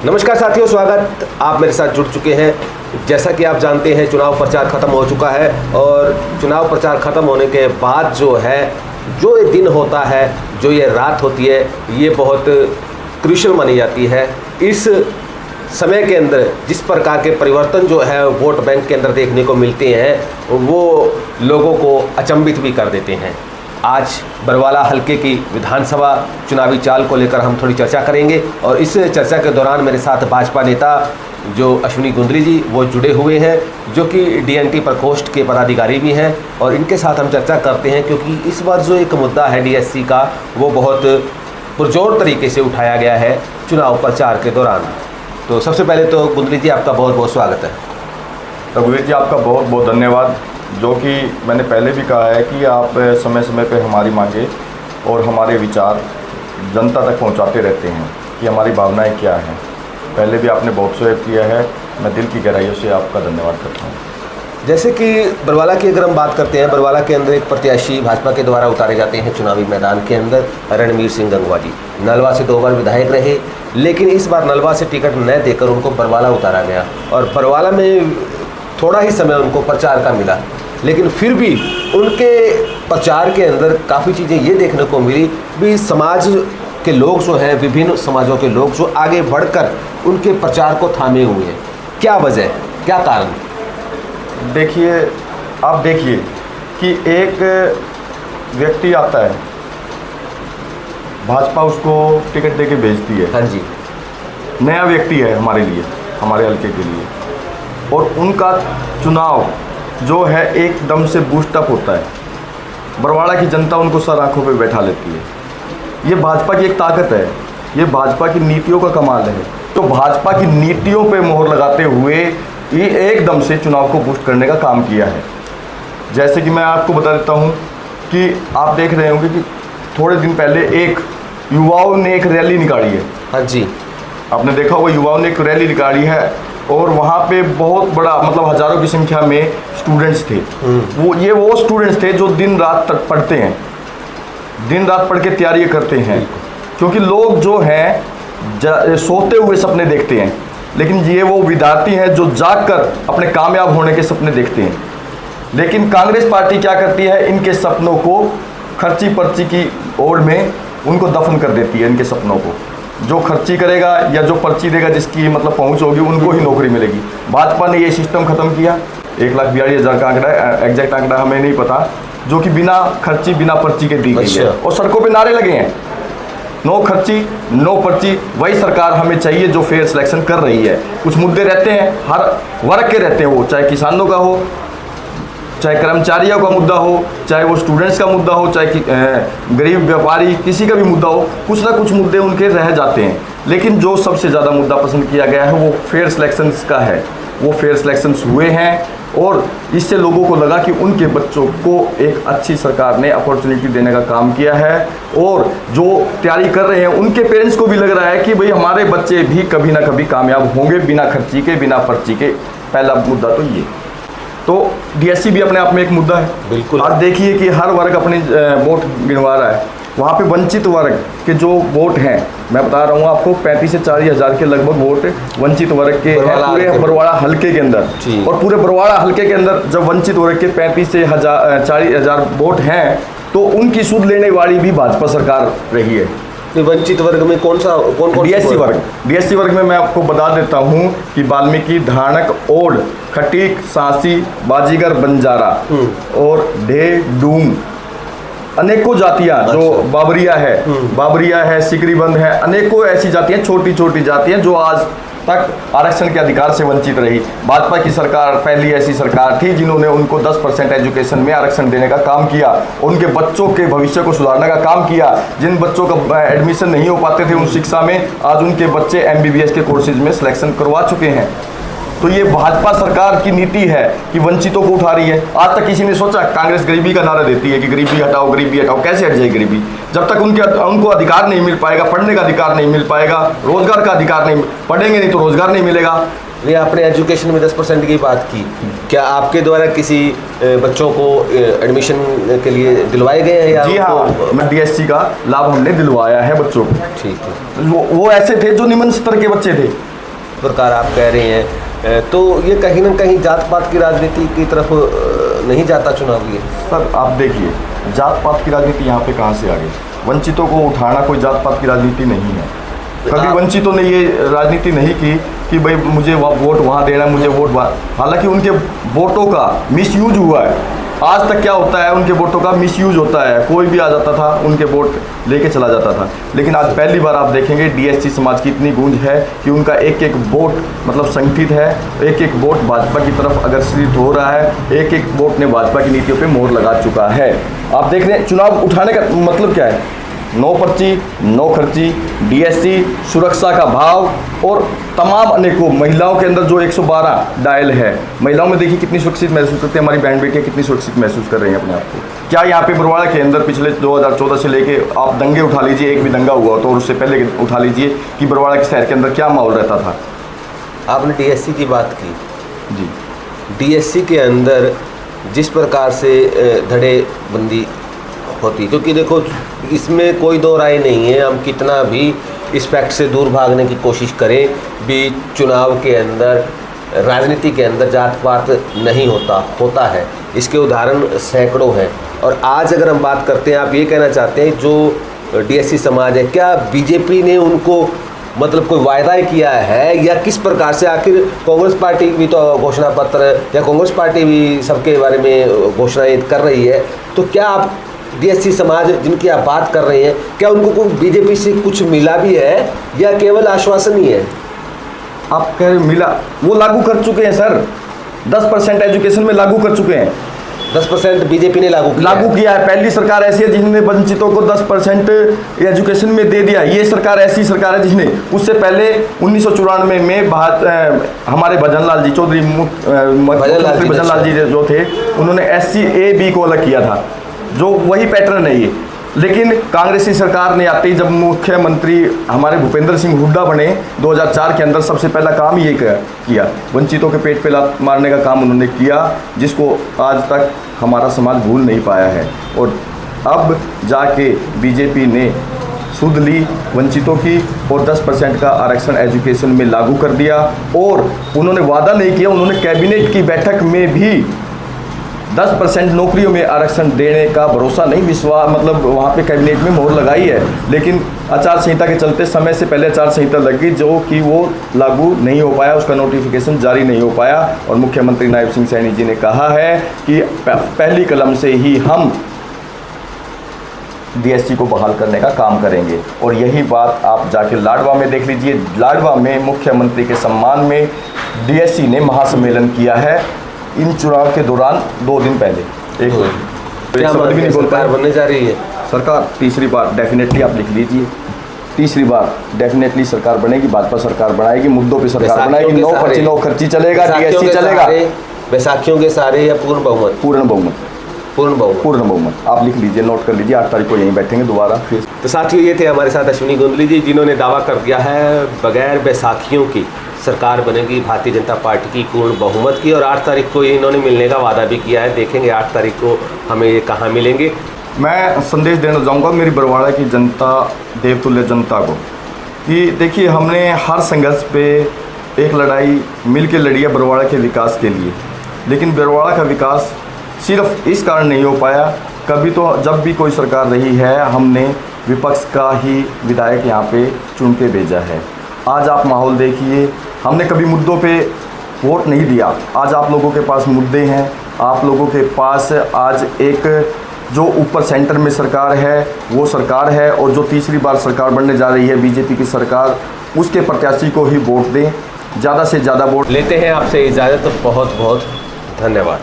नमस्कार साथियों, स्वागत। आप मेरे साथ जुड़ चुके हैं। जैसा कि आप जानते हैं, चुनाव प्रचार ख़त्म हो चुका है और चुनाव प्रचार ख़त्म होने के बाद जो ये दिन होता है, जो ये रात होती है, ये बहुत क्रूशियल मानी जाती है। इस समय के अंदर जिस प्रकार के परिवर्तन जो है वोट बैंक के अंदर देखने को मिलते हैं, वो लोगों को अचंभित भी कर देते हैं। आज बरवाला हलके की विधानसभा चुनावी चाल को लेकर हम थोड़ी चर्चा करेंगे और इस चर्चा के दौरान मेरे साथ भाजपा नेता जो अश्विनी गुंद्री जी वो जुड़े हुए हैं, जो कि डीएनटी प्रकोष्ठ के पदाधिकारी भी हैं, और इनके साथ हम चर्चा करते हैं क्योंकि इस बार जो एक मुद्दा है डीएससी का, वो बहुत पुरजोर तरीके से उठाया गया है चुनाव प्रचार के दौरान। तो सबसे पहले तो गुंद्री जी, आपका बहुत बहुत स्वागत है। रघुवीर जी, आपका बहुत बहुत धन्यवाद। जो कि मैंने पहले भी कहा है कि आप समय समय पे हमारी मांगे और हमारे विचार जनता तक पहुंचाते रहते हैं कि हमारी भावनाएं क्या हैं। पहले भी आपने बहुत सहयोग किया है, मैं दिल की गहराइयों से आपका धन्यवाद करता हूं। जैसे कि बरवाला की अगर हम बात करते हैं, बरवाला के अंदर एक प्रत्याशी भाजपा के द्वारा उतारे जाते हैं चुनावी मैदान के अंदर, रणवीर सिंह गंगवा जी। नलवा से 2 बार विधायक रहे, लेकिन इस बार नलवा से टिकट न देकर उनको बरवाला उतारा गया और बरवाला में थोड़ा ही समय उनको प्रचार का मिला, लेकिन फिर भी उनके प्रचार के अंदर काफ़ी चीज़ें ये देखने को मिली भी समाज के लोग जो हैं, विभिन्न समाजों के लोग जो आगे बढ़कर उनके प्रचार को थामे हुए हैं। क्या वजह, क्या कारण? देखिए, आप देखिए कि एक व्यक्ति आता है, भाजपा उसको टिकट देके भेजती है। हाँ जी। नया व्यक्ति है हमारे लिए, हमारे हल्के के लिए, और उनका चुनाव जो है एकदम से बूस्टअप होता है। बरवाड़ा की जनता उनको सर आंखों पे बैठा लेती है। ये भाजपा की एक ताकत है, ये भाजपा की नीतियों का कमाल है। तो भाजपा की नीतियों पे मोहर लगाते हुए ये एकदम से चुनाव को बूस्ट करने का काम किया है। जैसे कि मैं आपको बता देता हूँ कि आप देख रहे होंगे कि थोड़े दिन पहले एक युवाओं ने एक रैली निकाली है। हाँ जी, आपने देखा होगा, युवाओं ने एक रैली निकाली है और वहाँ पे बहुत बड़ा, मतलब हज़ारों की संख्या में स्टूडेंट्स थे। वो स्टूडेंट्स थे जो दिन रात तक पढ़ते हैं, दिन रात पढ़ के तैयारी करते हैं, क्योंकि लोग जो हैं सोते हुए सपने देखते हैं, लेकिन ये वो विद्यार्थी हैं जो जागकर अपने कामयाब होने के सपने देखते हैं। लेकिन कांग्रेस पार्टी क्या करती है, इनके सपनों को खर्ची पर्ची की ओर में उनको दफन कर देती है। इनके सपनों को जो खर्ची करेगा या जो पर्ची देगा, जिसकी मतलब पहुंच होगी, उनको ही नौकरी मिलेगी। भाजपा ने ये सिस्टम खत्म किया। 1,42,000 का आंकड़ा, एग्जैक्ट आंकड़ा हमें नहीं पता, जो कि बिना खर्ची बिना पर्ची के दी गई है। और सड़कों पे नारे लगे हैं, नो खर्ची नो पर्ची। वही सरकार हमें चाहिए जो फेयर सिलेक्शन कर रही है। कुछ मुद्दे रहते हैं, हर वर्ग के रहते हैं, वो चाहे किसानों का हो, चाहे कर्मचारियों का मुद्दा हो, चाहे वो स्टूडेंट्स का मुद्दा हो, चाहे गरीब व्यापारी, किसी का भी मुद्दा हो, कुछ ना कुछ मुद्दे उनके रह जाते हैं। लेकिन जो सबसे ज़्यादा मुद्दा पसंद किया गया है वो फेयर सिलेक्शंस का है। वो फेयर सिलेक्शंस हुए हैं और इससे लोगों को लगा कि उनके बच्चों को एक अच्छी सरकार ने अपॉर्चुनिटी देने का काम किया है, और जो तैयारी कर रहे हैं उनके पेरेंट्स को भी लग रहा है कि भाई हमारे बच्चे भी कभी ना कभी कामयाब होंगे बिना खर्ची के, बिना पर्ची के। पहला मुद्दा तो ये। तो डीएससी भी अपने आप में एक मुद्दा है। बिल्कुल। आज देखिए कि हर वर्ग अपने वोट गिनवा रहा है। वहाँ पे वंचित वर्ग के जो वोट हैं, मैं बता रहा हूँ आपको, 35 से 40 हज़ार के लगभग वोट वंचित वर्ग के हैं पूरे बरवाड़ा हल्के के अंदर। और पूरे बरवाड़ा हल्के के अंदर जब वंचित वर्ग के 35 से 40 हज़ार वोट हैं, तो उनकी सुध लेने वाली भी भाजपा सरकार रही है। वंचित वर्ग में कौन डीएससी वर्ग में मैं आपको बता देता हूँ कि वाल्मीकि, धानक, ओड, खटीक, सांसी, बाजीगर, बंजारा और ढे, डूम, अनेकों जातियां, जो बाबरिया है, सिकरीबंद है, अनेकों ऐसी जातियां, छोटी छोटी जातियां जो आज तक आरक्षण के अधिकार से वंचित रही। भाजपा की सरकार पहली ऐसी सरकार थी जिन्होंने उनको 10% एजुकेशन में आरक्षण देने का काम किया, उनके बच्चों के भविष्य को सुधारने का काम किया। जिन बच्चों का एडमिशन नहीं हो पाते थे उन शिक्षा में, आज उनके बच्चे MBBS के कोर्सेज में सिलेक्शन करवा चुके हैं। तो ये भाजपा सरकार की नीति है कि वंचितों को उठा रही है। आज तक किसी ने सोचा? कांग्रेस गरीबी का नारा देती है कि गरीबी हटाओ, गरीबी हटाओ। कैसे हट जाए गरीबी? जब तक उनको अधिकार नहीं मिल पाएगा, पढ़ने का अधिकार नहीं मिल पाएगा, रोजगार का अधिकार नहीं, पढ़ेंगे नहीं तो रोजगार नहीं मिलेगा, ये आपने एजुकेशन में 10% की बात की, क्या आपके द्वारा किसी बच्चों को एडमिशन के लिए दिलवाए गए हैं या जी हाँ, मैं DSC का लाभ हमने दिलवाया है बच्चों को। ठीक है, वो ऐसे थे जो निम्न स्तर के बच्चे थे। प्रकार आप कह रहे हैं, तो ये कहीं ना कहीं जात पात की राजनीति की तरफ नहीं जाता चुनाव ये? सर आप देखिए, जात पात की राजनीति यहाँ पे कहाँ से आ गई? वंचितों को उठाना कोई जात पात की राजनीति नहीं है। कभी वंचितों ने ये राजनीति नहीं की कि भाई मुझे वोट वहाँ देना, मुझे वोट वहाँ। हालांकि उनके वोटों का मिसयूज हुआ है। आज तक क्या होता है, उनके वोटों का मिसयूज होता है। कोई भी आ जाता था, उनके वोट लेके चला जाता था। लेकिन आज पहली बार आप देखेंगे DSC समाज की इतनी गूंज है कि उनका एक एक वोट मतलब संगठित है। एक एक वोट भाजपा की तरफ अग्रसरित हो रहा है। एक एक वोट ने भाजपा की नीतियों पे मोहर लगा चुका है। आप देख रहे हैं चुनाव उठाने का मतलब क्या है? नो पर्ची, नो खर्ची, DSC, सुरक्षा का भाव और तमाम अनेकों महिलाओं के अंदर जो 112 डायल है। महिलाओं में देखिए कितनी सुरक्षित महसूस करती है, हमारी बहन बेटियाँ कितनी सुरक्षित महसूस कर रही हैं अपने आप को। क्या यहाँ पे बरवाड़ा के अंदर पिछले 2014 से लेके आप दंगे उठा लीजिए, एक भी दंगा हुआ हो तो, और उससे पहले उठा लीजिए कि बरवाड़ा के शहर के अंदर क्या माहौल रहता था। आपने DSC की बात की जी, DSC के अंदर जिस प्रकार से धड़ेबंदी होती, क्योंकि देखो इसमें कोई दो राय नहीं है, हम कितना भी इस फैक्ट से दूर भागने की कोशिश करें भी, चुनाव के अंदर राजनीति के अंदर जात पात नहीं होता है। इसके उदाहरण सैकड़ों हैं। और आज अगर हम बात करते हैं, आप ये कहना चाहते हैं जो DSC समाज है, क्या बीजेपी ने उनको मतलब कोई वायदा किया है या किस प्रकार से? आखिर कांग्रेस पार्टी भी तो घोषणा पत्र या कांग्रेस पार्टी भी सबके बारे में घोषणाएं कर रही है, तो क्या आप DSC समाज जिनकी आप बात कर रहे हैं, क्या उनको कोई बीजेपी से कुछ मिला भी है या केवल आश्वासन ही है? आप कह रहे मिला, वो लागू कर चुके हैं सर। 10% एजुकेशन में लागू कर चुके हैं। 10% बीजेपी ने लागू किया है। पहली सरकार ऐसी है जिसने वंचितों को 10% एजुकेशन में दे दिया। ये सरकार ऐसी सरकार है जिसने, उससे पहले 1994 में हमारे भजन लाल जी चौधरी, भजन लाल जी जो थे, उन्होंने SC A B को अलग किया था, जो वही पैटर्न है ये। लेकिन कांग्रेसी सरकार ने आते ही जब मुख्यमंत्री हमारे भूपेंद्र सिंह हुड्डा बने 2004 के अंदर, सबसे पहला काम ये किया, वंचितों के पेट पे लात मारने का काम उन्होंने किया, जिसको आज तक हमारा समाज भूल नहीं पाया है। और अब जाके बीजेपी ने सुध ली वंचितों की और 10% का आरक्षण एजुकेशन में लागू कर दिया। और उन्होंने वादा नहीं किया, उन्होंने कैबिनेट की बैठक में भी 10% नौकरियों में आरक्षण देने का भरोसा नहीं, विश्वास मतलब वहाँ पे कैबिनेट में मोहर लगाई है। लेकिन आचार संहिता के चलते समय से पहले आचार संहिता लग गई, जो कि वो लागू नहीं हो पाया, उसका नोटिफिकेशन जारी नहीं हो पाया। और मुख्यमंत्री नायब सिंह सैनी जी ने कहा है कि पहली कलम से ही हम DSC को बहाल करने का काम करेंगे। और यही बात आप जाके लाडवा में देख लीजिए। लाडवा में मुख्यमंत्री के सम्मान में DSC ने महासम्मेलन किया है इन चुनाव के दौरान 2 दिन पहले। एक शब्द भी नहीं बोल पाया। बनने जा रही है सरकार तीसरी बार, डेफिनेटली आप लिख लीजिए, तीसरी बार डेफिनेटली सरकार बनेगी, भाजपा सरकार बनाएगी, मुद्दों पे सरकार बनाएगी। नो पर्ची नो खर्ची चलेगा, DSC चलेगा। बैसाखियों के सारे या पूर्ण बहुमत? पूर्ण बहुमत आप लिख लीजिए, नोट कर लीजिए। 8 तारीख को यहीं बैठेंगे दोबारा फिर। तो साथियों, ये थे हमारे साथ अश्विनी गोंदली जी, जिन्होंने दावा कर दिया है बगैर बैसाखियों की सरकार बनेगी भारतीय जनता पार्टी की पूर्ण बहुमत की। और 8 तारीख को इन्होंने मिलने का वादा भी किया है। देखेंगे 8 तारीख को हमें ये कहाँ मिलेंगे। मैं संदेश देना चाहूँगा मेरी बरवाड़ा की जनता, देवतुल्य जनता को, कि देखिए हमने हर संघर्ष पे एक लड़ाई मिल के लड़ी है बरवाड़ा के विकास के लिए। लेकिन बरवाड़ा का विकास सिर्फ इस कारण नहीं हो पाया, कभी तो जब भी कोई सरकार रही है हमने विपक्ष का ही विधायक यहाँ पे चुन के भेजा है। आज आप माहौल देखिए, हमने कभी मुद्दों पे वोट नहीं दिया। आज आप लोगों के पास मुद्दे हैं, आप लोगों के पास आज एक जो ऊपर सेंटर में सरकार है वो सरकार है, और जो तीसरी बार सरकार बनने जा रही है बीजेपी की सरकार, उसके प्रत्याशी को ही वोट दें, ज़्यादा से ज़्यादा वोट। लेते हैं आपसे इजाज़त। बहुत बहुत धन्यवाद।